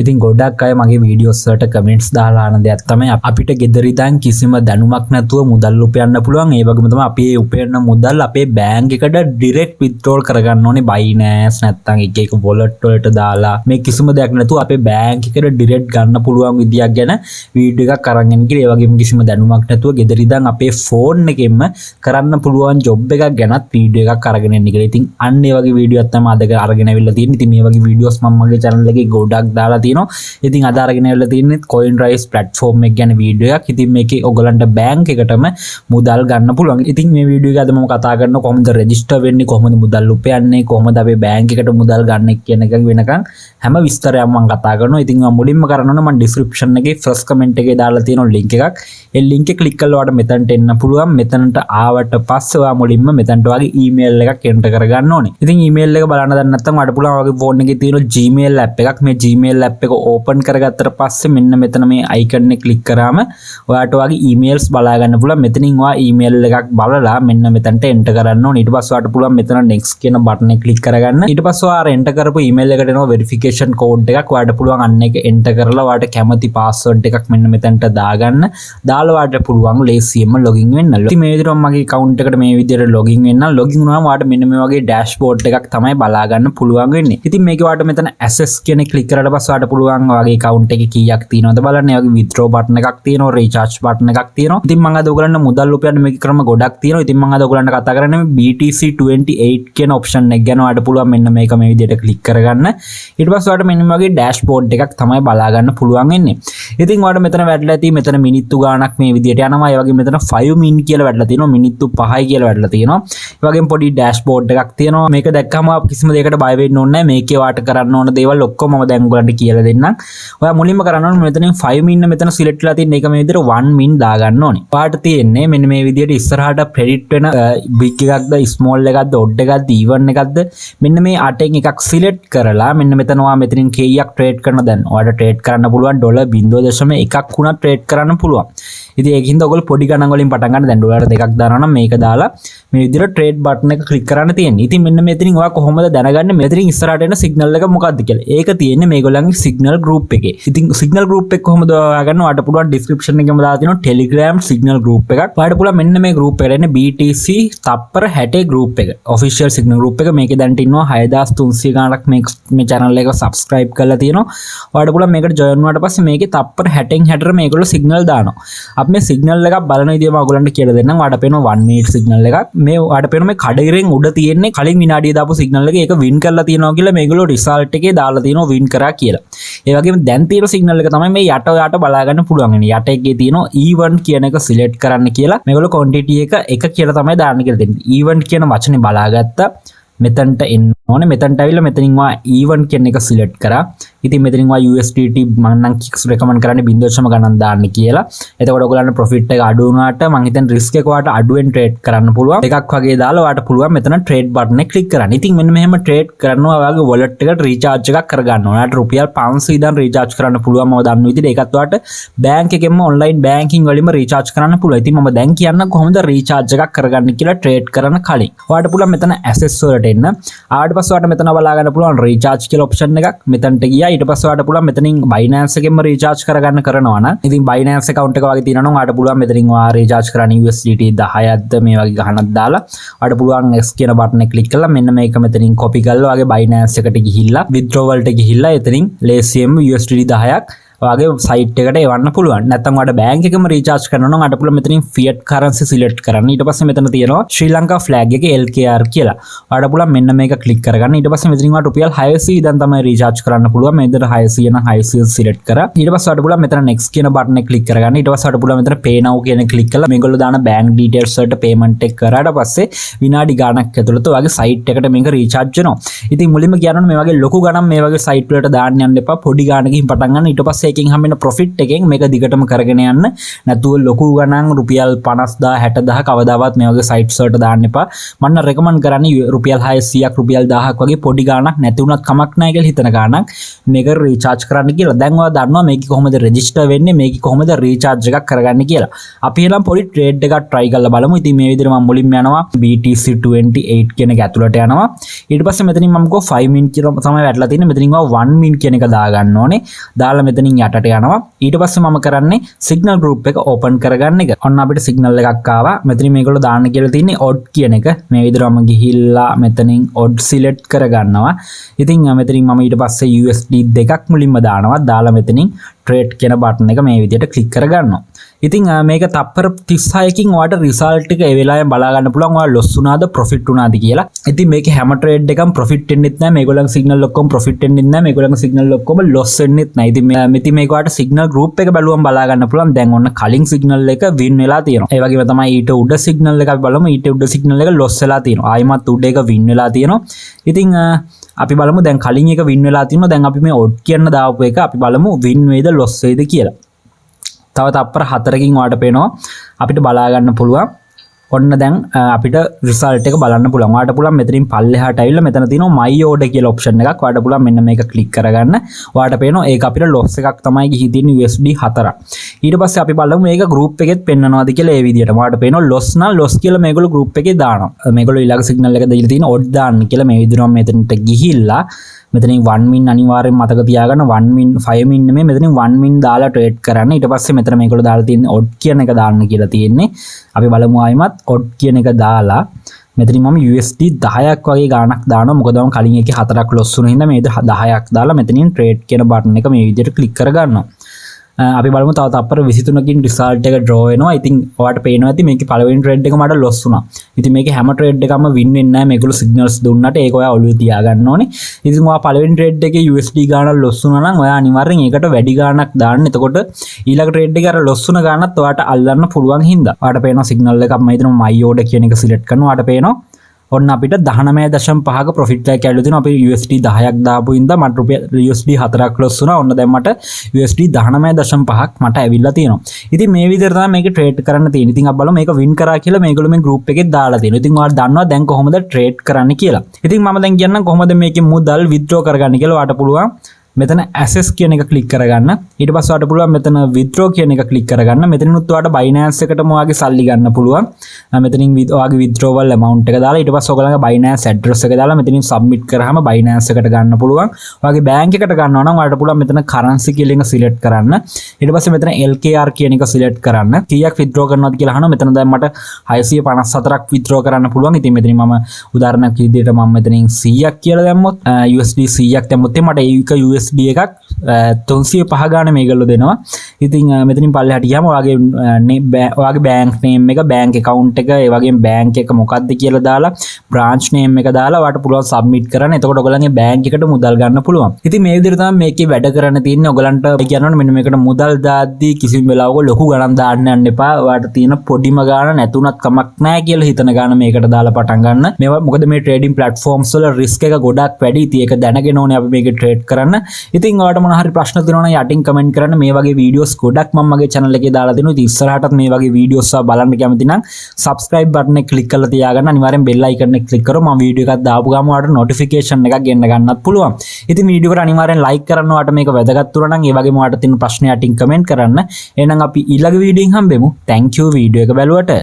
ඉතින් ගොඩක් අය මගේ වීඩියෝස් වලට කමෙන්ට්ස් දාලා ආන දෙයක් තමයි අපිට ගෙදර ඉඳන් කිසිම දැනුමක් නැතුව මුදල් උපයන්න පුළුවන්. ඒ වගේම තමයි අපි උපයන මුදල් අපේ බෑන්ක් එකට ඩිරෙක්ට් විත්ඩ්‍රෝල් කරගන්න ඕනේ Binance නැත්නම් එක wallet වලට දාලා මේ කිසිම දෙයක් නැතුව අපේ බෑන්ක් එකට ඩිරෙක්ට් ගන්න පුළුවන් විදියක් ගැන වීඩියෝ එකක් අරන් එන්න කියලා. ඒ වගේම කිසිම දැනුමක් නැතුව ගෙදර ඉඳන් අපේ ෆෝන් එකෙන්ම කරන්න පුළුවන් ජොබ් එකක් ගැනත් වීඩියෝ එකක් අරගෙන එන්න කියලා. ඉතින් අන්න ඒ වගේ වීඩියෝ එකක් තමයි අද අරගෙන අවිල්ලා තියෙන්නේ. ඉතින් මේ වගේ වීඩියෝස් මම මගේ channel එකේ ගොඩක් දාලා තියෙනවා. ඉතින් අද අරගෙන අවිල්ලා තියෙන්නේ CoinRise platform එක ගැන වීඩියෝ එකක්. ඉතින් මේකේ ඔයගලන්ට බෑන්ක් එකටම මුදල් ගන්න පුළුවන්. ඉතින් මේ වීඩියෝ එක අද මම කතා කරනවා කොහොමද රෙජිස්ටර් වෙන්නේ, කොහොමද මුදල් උපයන්නේ, කොහොමද අපේ බෑන්ක් එකට මුදල් ගන්න කියන එක වෙනකන් හැම විස්තරයක්ම මම කතා කරනවා. ඉතින් මම මුලින්ම කරනවා මම description එකේ first comment එකේ දාලා තියෙන link එකක්. ඒ link එක click කළා ඔයාලට මෙතනට එන්න පුළුවන්. මෙතනට ආවට පස්සේ ඔයා මුලින්ම මෙතනට වගේ email එකක් enter කරගන්න ඕනේ. ඉතින් email එක බලන්න දන්නේ නැත්නම් ඔයාලට පුළුවන් වගේ phone එකේ තියෙන Gmail app එකක්. මේ Gmail app එක open කරගත්තට පස්සේ මෙන්න මෙතන මේ icon එක click කරාම ඔයාලට වගේ emails බලා ගන්න පුළුවන්. මෙතනින් ඔයා email එකක් බලලා මෙන්න මෙතනට enter කරන්න ඕනේ. ඊට පස්සේ ඔයාලට පුළුවන් මෙතන next කියන button එක click කරගන්න. ඊට පස්සේ ඔයා enter කරපු email එකට එනවා verification code එකක්. ඔයාලට පුළුවන් අන්න එක enter කරලා ඔයාලට කැමති password එකක් මෙන්න මෙතනට දාගන්න. දාලා ඔයාලට පුළුවන් ලේසියෙන්ම login වෙන්න. ඉතින් මේ විදිහට මගේ account එකට මේ විදිහට login වෙන්න. login වුණාම ඔයාලට මෙන්න මේ වගේ dashboard එකක් තමයි බලා ගන්න පුළුවන් වෙන්නේ. ඉතින් මේකේ ඔයාලට මෙතන access කියන click කරලා පස්සේ ඔයාලට පුළුවන් ඔයාගේ account එකේ කීයක් තියෙනවද බලන්න. ඒ වගේ withdraw button එකක් තියෙනවා, recharge button එකක් තියෙනවා. ඉතින් මම අද ඔයගලන්ට මුදල් උපයන්න මේක ක්‍රම ගොඩක් තියෙනවා. ඉතින් මම අද ඔයගලන්ට කතා කරන්නේ BTC28 කියන option එක ගැන. ඔයාලට පුළුවන් මෙන්න මේක මේ විදිහට click කරගන්න. ඊට පස්සේ ඔයාලට මෙන්න මේ වගේ dashboard එකක් තමයි බලා ගන්න පුළුවන් වෙන්නේ. ඉතින් ඔයාලට මෙතන වැටලා ඇති මෙතන මිනිත්තු ගාණක් මේ විදිහට යනවා. ඒ වගේ මෙතන 5 min කියලා වැටලා තියෙනවා. මිනිත්තු 5යි කියලා වැටලා තියෙනවා. ඒ වගේම පොඩි dashboard එකක් තියෙනවා. මේක දැක්කම කිසිම දෙයකට බය වෙන්න ඕනේ නැහැ. මේකේ ඔයාලට කරන්න ඕන දේවල් ඔක්කොම මම දැන් ඔයගලන්ට කියලා දෙන්නම්. ඔයා මුලින්ම කරන්න ඕනේ මෙතනින් 5 min මෙතන select වෙලා තියෙන එක මේ විදිහට 1 min දාගන්න ඕනේ. ඔයාලට තියෙන්නේ මෙන්න මේ විදිහට ඉස්සරහට predict වෙන big එකක්ද small එකක්ද odd එකක්ද even එකක්ද මෙන්න මේ 8න් එකක් select කරලා මෙන්න මෙතන ඔයා මෙතනින් කීයක් trade කරන දැන් ඔයාලට trade කරන්න පුළුවන් $0.1ක් වුණා trade කරන්න පුළුවන්. ඉතින් ඒකින්ද ඔයගොල්ලෝ පොඩි ගණන් වලින් පටන් ගන්න. දැන් ඩොලර් 2ක් දානවා නම් මේක දාලා මේ විදිහට trade button එක click කරන්න තියෙන්නේ. ඉතින් මෙන්න මෙතනින් ඔයා කොහොමද දැනගන්නේ මෙතනින් ඉස්සරහට එන signal එක මොකක්ද කියලා. ඒක තියෙන්නේ මේගොල්ලන්ගේ signal group එකේ. ඉතින් signal group එක කොහොමද හොයාගන්න ඔයාලට පුළුවන් description එකේම දාලා තියෙනවා Telegram signal group එකක්. ඔයාලට පුළුවන් මෙන්න මේ group එකට එන්න BTC තප්පර 60 group එක. official signal group එක. මේකේ දැන් ඉන්නවා 6300 ගණනක් මේ channel එක subscribe කරලා තියෙනවා. ඔයාලට පුළුවන් මේකට join වුණාට පස්සේ මේකේ තප්පර 60න් 60ට මේගොල්ලෝ signal දානවා. අපි මේ signal එකක් බලන විදිය මම ඔයගලන්ට කියලා දෙන්නම්. ඔයාලට පේනවා 1 minute signal එකක්. මේ ඔයාලට පේනවා මේ කඩිරෙන් උඩ තියෙන්නේ කලින් විනාඩිය දාපු signal එක. ඒක win කරලා තියෙනවා කියලා මේගොල්ලෝ result එකේ දාලා තියෙනවා win කරා කියලා. ඒ වගේම දැන් තියෙන signal එක තමයි මේ යට ඔයාට බලා ගන්න පුළුවන් වෙන්නේ. යට එකේ තියෙනවා event කියන එක select කරන්න කියලා. මේගොල්ලෝ quantity එක කියලා තමයි දාන්න කියලා දෙන්නේ. event කියන වචනේ බලාගත්තා. මෙතනට එන්න ඕනේ. මෙතනට ඇවිල්ලා මෙතනින් වා event කියන එක select කරා. ඉතින් මෙතනින් වා USDT මම නම් කික්ස් recommend කරන්නේ 0.0 ගණන් දාන්න කියලා. එතකොට ඔයගොල්ලන්ට profit එක අඩු වුණාට මම හිතන්නේ risk එක ඔයාලට අඩුවෙන් trade කරන්න පුළුවන්. එකක් වගේ දාලා ඔයාලට පුළුවන් මෙතන trade button එක click කරන්න. ඉතින් මෙන්න මෙහෙම trade කරනවා ඔයාගේ wallet එකට recharge එකක් කරගන්න ඕන. ඔයාලට රුපියල් 500 ඉඳන් recharge කරන්න පුළුවන්. මම දන්න විදිහට ඒකත් ඔයාලට bank එකෙන්ම online banking වලින්ම recharge කරන්න පුළුවන්. ඉතින් මම දැන් කියන්නම් කොහොමද recharge එකක් කරගන්න කියලා trade කරන කලින්. ඔයාලට පුළුවන් මෙතන assets වලට එන්න. ආවට පස්සේ ඔයාලට මෙතන බලා ගන්න පුළුවන් recharge කියලා option එකක්. මෙතනට ගියා. ඊට පස්සේ ඔයාලට පුළුවන් මෙතනින් Binance එකෙන්ම recharge කරගන්න කරනවා නම් ඉතින් Binance account එක වගේ තියෙනවා නම් ඔයාලට පුළුවන් මෙතනින් ඔයා recharge කරන්න USDT 10ක්ද මේ වගේ ගහනක් දාලා ඔයාලට පුළුවන් X කියන button එක click කරලා මෙන්න මේක මෙතනින් copy කරලා ඔයාගේ Binance එකට ගිහිල්ලා withdrawal එකට ගිහිල්ලා එතනින් ලේසියෙන්ම USDT 10ක් ඔයාගේ site එකට එවන්න පුළුවන්. නැත්නම් ඔයාලට bank එකම recharge කරනවා නම් ඔයාලට පුළුවන් මෙතනින් fiat currency select කරන්න. ඊට පස්සේ මෙතන තියෙනවා ශ්‍රී ලංකා flag එකේ LKR කියලා. ඔයාලට පුළුවන් මෙන්න මේක click කරගන්න. ඊට පස්සේ මෙතනින් ඔයාලට රුපියල් 600 ඉඳන් තමයි recharge කරන්න පුළුවන්. මේ විදිහට 600 නම් 600 select කරා. ඊට පස්සේ ඔයාලට පුළුවන් මෙතන next කියන button එක click කරගන්න. ඊට පස්සේ ඔයාලට පුළුවන් මෙතන pay now කියන එක click කරලා මේගොල්ලෝ දාන bank details වලට payment එක කරාට පස්සේ විනාඩි ගාණක් ඇතුළත ඔයාගේ site එකට මේක recharge වෙනවා. ඉතින් මුලින්ම කියනවා මේ වගේ ලොකු ගණන් මේ වගේ site වලට දාන්න යන්න එපා. පොඩි ගාණකින් පටන් ගන්න. ඊට පස්සේ එකකින් හම්බෙන ප්‍රොෆිට් එකෙන් මේක දිගටම කරගෙන යන්න. නැතුව ලොකු ගණන් රුපියල් 50000 60000 කවදාවත් මේ වගේ සයිට්ස් වලට දාන්න එපා. මම රෙකමන්ඩ් කරන්නේ රුපියල් 600ක් රුපියල් 1000ක් වගේ පොඩි ගාණක් නැති වුණත් කමක් නැහැ කියලා හිතන ගාණක් මේක රීචාර්ජ් කරන්න කියලා. දැන් ඔයා දන්නවා මේක කොහොමද රෙජිස්ටර් වෙන්නේ, මේක කොහොමද රීචාර්ජ් එකක් කරගන්නේ කියලා. අපි එනම් පොඩි ට්‍රේඩ් එකක් try කරලා බලමු. ඉතින් මේ විදිහට මම මුලින්ම යනවා BTC28 කියන එක ඇතුළට යනවා. ඊට පස්සේ මෙතනින් මම කෝ 5 min කියලා තමයි වැටලා තියෙන්නේ. මෙතනින් ඔය 1 min කියන එක දාගන්න ඕනේ. දාලා මෙතනින් යටට යනවා. ඊට පස්සේ මම කරන්නේ සිග්නල් group එක open කරගන්න එක. ඔන්න අපිට සිග්නල් එකක් ආවා. මෙතනින් මේගොල්ලෝ දාන්න කියලා තියෙන්නේ odd කියන එක. මේ විදිහට මම ගිහිල්ලා මෙතනින් odd select කරගන්නවා. ඉතින් මෙතනින් මම ඊට පස්සේ USD දෙකක් මුලින්ම දානවා. දාලා මෙතනින් trade කියන බටන් එක මේ විදිහට click කරගන්නවා. ඉතින් මේක තප්පර 36කින් ඔයාලට රිසල්ට් එක ඒ වෙලාවෙන් බලා ගන්න පුළුවන් ඔයාලා loss වුණාද profit වුණාද කියලා. ඉතින් මේකේ හැම trade එකම profit වෙන්නෙත් නැහැ. මේගොල්ලන්ගේ signal ඔක්කොම profit වෙන්නෙත් නැහැ. මේගොල්ලන්ගේ signal ඔක්කොම loss වෙන්නෙත් නැහැ. ඉතින් මේක ඔයාලට signal group එක බලුවම බලා ගන්න පුළුවන්. දැන් ඔන්න කලින් signal එක win වෙලා තියෙනවා. ඒ වගේම තමයි ඊට උඩ signal එක අපි බලමු. ඊට උඩ signal එක loss වෙලා තියෙනවා. ආයිමත් උඩ එක win වෙලා තියෙනවා. ඉතින් අපි බලමු දැන් කලින් එක win වෙලා තියෙනවා. දැන් අපි මේ odd කියන දාපු එක අපි බලමු win වේද loss වේද කියලා. තව තප්පර 4කින් ඔයාලට පේනවා අපිට බලා ගන්න පුළුවන්. ඔන්න දැන් අපිට රිසල්ට් එක බලන්න පුළුවන්. ඔයාලට පුළුවන් මෙතනින් පල්ලෙහාට ඇවිල්ලා මෙතන තියෙනවා my order කියලා ඔප්ෂන් එකක්. ඔයාලට පුළුවන් මෙන්න මේක ක්ලික් කරගන්න. ඔයාලට පේනවා ඒක අපිට loss එකක් තමයි ගිහී තියෙන්නේ USD 4ක්. ඊට පස්සේ අපි බලමු මේක group එකෙත් පෙන්නනවාද කියලා ඒ විදිහට. ඔයාලට පේනවා loss නම් loss කියලා මේගොල්ලෝ group එකේ දානවා. මේගොල්ලෝ ඊළඟ signal එක දීලා තියෙන odd දාන්න කියලා මේ විදිහට මෙතනට ගිහිල්ලා මෙතනින් 1 min අනිවාර්යෙන් මතක තියාගන්න 1 min 5 min නෙමෙයි මෙතනින් 1 min දාලා ට්‍රේඩ් කරන්න. ඊට පස්සේ මෙතන මේගොල්ලෝ දාලා තියෙන්නේ odd කියන එක දාන්න කියලා තියෙන්නේ. අපි බලමු ආයිමත් odd කියන එක දාලා මෙතනින් මම USD 10ක් වගේ ගාණක් දානවා. මොකද මම කලින් එකේ 4ක් loss වුණා හින්දා මේ 10ක් දාලා මෙතනින් trade කියන බටන් එක මේ විදිහට click කරගන්නවා. අපි බලමු තව තප්පර 23කින් රිසල්ට් එක draw වෙනවා. ඉතින් ඔයාලට පේනවා ඇති මේකේ පළවෙනි trade එක මට loss වුණා. ඉතින් මේකේ හැම trade එකක්ම win වෙන්නේ නැහැ. මේගොල්ලෝ signals දුන්නාට ඒක ඔයා ඔළුවේ තියාගන්න ඕනේ. ඉතින් ඔයා පළවෙනි trade එකේ USD ගාණක් loss වුණා නම් ඔයා අනිවාර්යෙන් ඒකට වැඩි ගාණක් දාන්න. එතකොට ඊළඟ trade එකේ අර loss වුණ ගාණත් ඔයාට අල්ලන්න පුළුවන් හින්දා. ඔයාට පේනවා signal එකක් මම හිතනවා my order කියන එක select කරනවා. ඔයාට පේනවා ඔන්න අපිට 19.5ක ප්‍රොෆිට් එකක් ඇවිල්ලා තිනවා. අපි USD 10ක් දාපු හින්දා මට රුපියල් USD 4ක් loss වුණා. ඔන්න දැන් මට USD 19.5ක් මට ඇවිල්ලා තියෙනවා. ඉතින් මේ විදිහට තමයි මේක ට්‍රේඩ් කරන්න තියෙන්නේ. ඉතින් අපි බලමු මේක වින් කරා කියලා මේගොල්ලෝ මේ group එකේ දාලා තියෙනවා. ඉතින් ඔයාලා දන්නවා දැන් කොහොමද ට්‍රේඩ් කරන්න කියලා. ඉතින් මම දැන් කියන්නම් කොහොමද මේකේ මුදල් withdraw කරගන්න කියලා. ඔයාලට පුළුවන් මෙතන access කියන එක click කරගන්න. ඊට පස්සේ ඔයාලට පුළුවන් මෙතන withdraw කියන එක click කරගන්න. මෙතනිනුත් ඔයාලට Binance එකටම ඔයාගේ සල්ලි ගන්න පුළුවන්. මෙතනින් ඔයාගේ withdrawal amount එක දාලා ඊට පස්සේ ඔයගලගේ Binance address එක දාලා මෙතනින් submit කරාම Binance එකට ගන්න පුළුවන්. ඔයාගේ bank එකට ගන්නවා නම් ඔයාලට පුළුවන් මෙතන currency කියලා එක select කරන්න. ඊට පස්සේ මෙතන LKR කියන එක select කරන්න. කීයක් withdraw කරනවද කියලා අහනවා. මෙතන දැන් මට 654ක් withdraw කරන්න පුළුවන්. ඉතින් මෙතනින් මම උදාහරණයක් විදිහට මම මෙතනින් 100ක් කියලා දැම්මොත් USD 100ක් දැම්මොත් මට ඒක USD එකක් 305 ගාන මේගොල්ලෝ දෙනවා. ඉතින් මෙතනින් පල්ලෙහාට ගියාම ඔයාගේ බැංක් නේම් එක, බැංක් account එක, ඒ වගේම බැංක් එක මොකක්ද කියලා දාලා branch name එක දාලා ඔයාලට පුළුවන් submit කරන්න. එතකොට ඔයගලගේ බැංක් එකට මුදල් ගන්න පුළුවන්. ඉතින් මේ විදිහට තමයි මේකේ වැඩ කරන්න තියෙන්නේ. ඔයගලන්ට කියනවනේ මෙන්න මේකට මුදල් දාද්දී කිසිම වෙලාවක ලොකු ගණන් දාන්න යන්න එපා. ඔයාලට තියෙන පොඩිම ගාන නැතුණත් කමක් නැහැ කියලා හිතන ගාන මේකට දාලා පටන් ගන්න. මේවා මොකද මේ trading platforms වල risk එක ගොඩක් වැඩි. ඉතින් ඒක දැනගෙන ඕනේ අපි මේකේ trade කරන්න. ඉතින් ඔයාලට මොන හරි ප්‍රශ්න තියෙනවා නම් යටින් කමෙන්ට් කරන්න. මේ වගේ වීඩියෝස් ගොඩක් මම මගේ channel එකේ දාලා දෙනවා. ඉතින් ඉස්සරහටත් මේ වගේ වීඩියෝස් බලන්න කැමති නම් subscribe button එක click කරලා තියාගන්න. අනිවාර්යෙන් bell icon එක click කරොත් මම වීඩියෝ එකක් දාපු ගමන් ඔයාලට notification එකක් ගෙන්න ගන්නත් පුළුවන්. ඉතින් වීඩියෝ එකට අනිවාර්යෙන් like කරන්න. ඔයාලට මේක වැදගත් වුණා නම් ඒ වගේම ඔයාලට තියෙන ප්‍රශ්න යටින් කමෙන්ට් කරන්න. එහෙනම් අපි ඊළඟ වීඩියෝෙන් හම්බෙමු. thank you වීඩියෝ එක බලුවට.